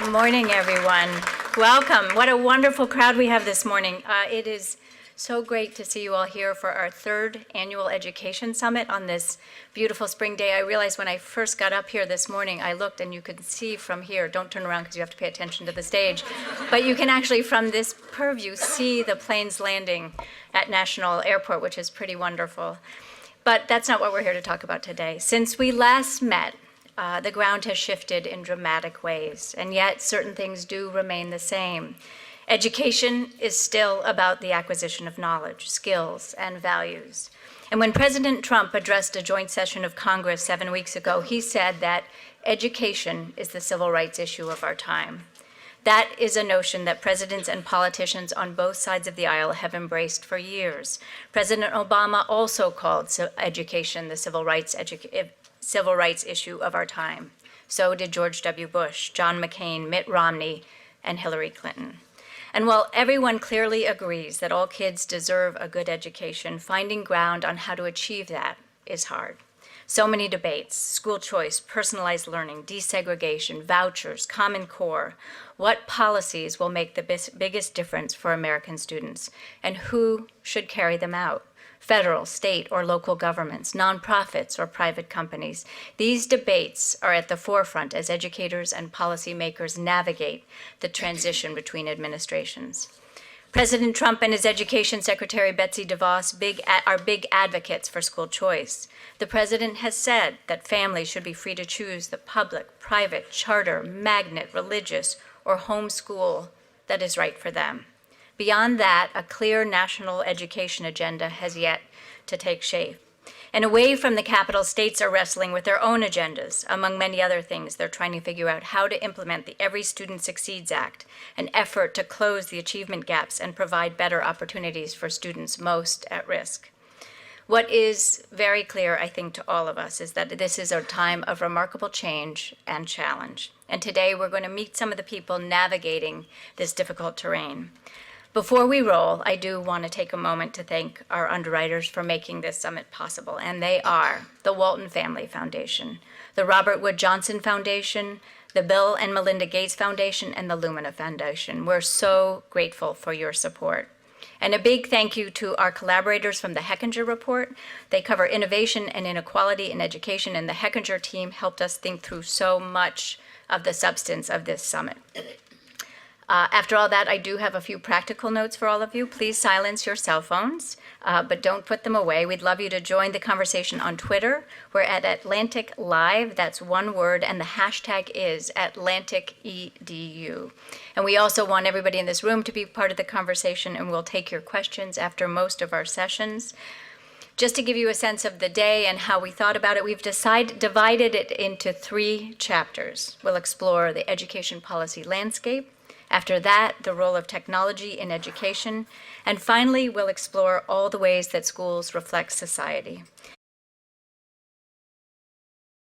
Good morning, everyone. Welcome. What a wonderful crowd we have this morning. It is so great to see you all here for our third annual Education Summit on this beautiful spring day. I realized when I first got up here this morning, I looked and you could see from here, don't turn around because you have to pay attention to the stage, but you can actually from this purview see the planes landing at National Airport, which is pretty wonderful. But that's not what we're here to talk about today. Since we last met, the ground has shifted in dramatic ways, and yet certain things do remain the same. Education is still about the acquisition of knowledge, skills, and values. And when President Trump addressed a joint session of Congress 7 weeks ago, he said that education is the civil rights issue of our time. That is a notion that presidents and politicians on both sides of the aisle have embraced for years. President Obama also called education the civil rights issue of our time. So did George W. Bush, John McCain, Mitt Romney, and Hillary Clinton. And while everyone clearly agrees that all kids deserve a good education, finding ground on how to achieve that is hard. So many debates: school choice, personalized learning, desegregation, vouchers, Common Core. What policies will make the biggest difference for American students, and who should carry them out? Federal, state, or local governments, nonprofits, or private companies. These debates are at the forefront as educators and policymakers navigate the transition between administrations. President Trump and his Education Secretary Betsy DeVos are big advocates for school choice. The president has said that families should be free to choose the public, private, charter, magnet, religious, or home school that is right for them. Beyond that, a clear national education agenda has yet to take shape. And away from the Capitol, states are wrestling with their own agendas. Among many other things, they're trying to figure out how to implement the Every Student Succeeds Act, an effort to close the achievement gaps and provide better opportunities for students most at risk. What is very clear, I think, to all of us is that this is a time of remarkable change and challenge. And today we're going to meet some of the people navigating this difficult terrain. Before we roll, I do want to take a moment to thank our underwriters for making this summit possible, and they are the Walton Family Foundation, the Robert Wood Johnson Foundation, the Bill and Melinda Gates Foundation, and the Lumina Foundation. We're so grateful for your support. And a big thank you to our collaborators from the Hechinger Report. They cover innovation and inequality in education, and the Hechinger team helped us think through so much of the substance of this summit. After all that, I do have a few practical notes for all of you. Please silence your cell phones, but don't put them away. We'd love you to join the conversation on Twitter. We're at AtlanticLIVE, that's one word, and the hashtag is AtlanticEDU. And we also want everybody in this room to be part of the conversation, and we'll take your questions after most of our sessions. Just to give you a sense of the day and how we thought about it, we've divided it into 3 chapters. We'll explore the education policy landscape. After that, the role of technology in education. And finally, we'll explore all the ways that schools reflect society.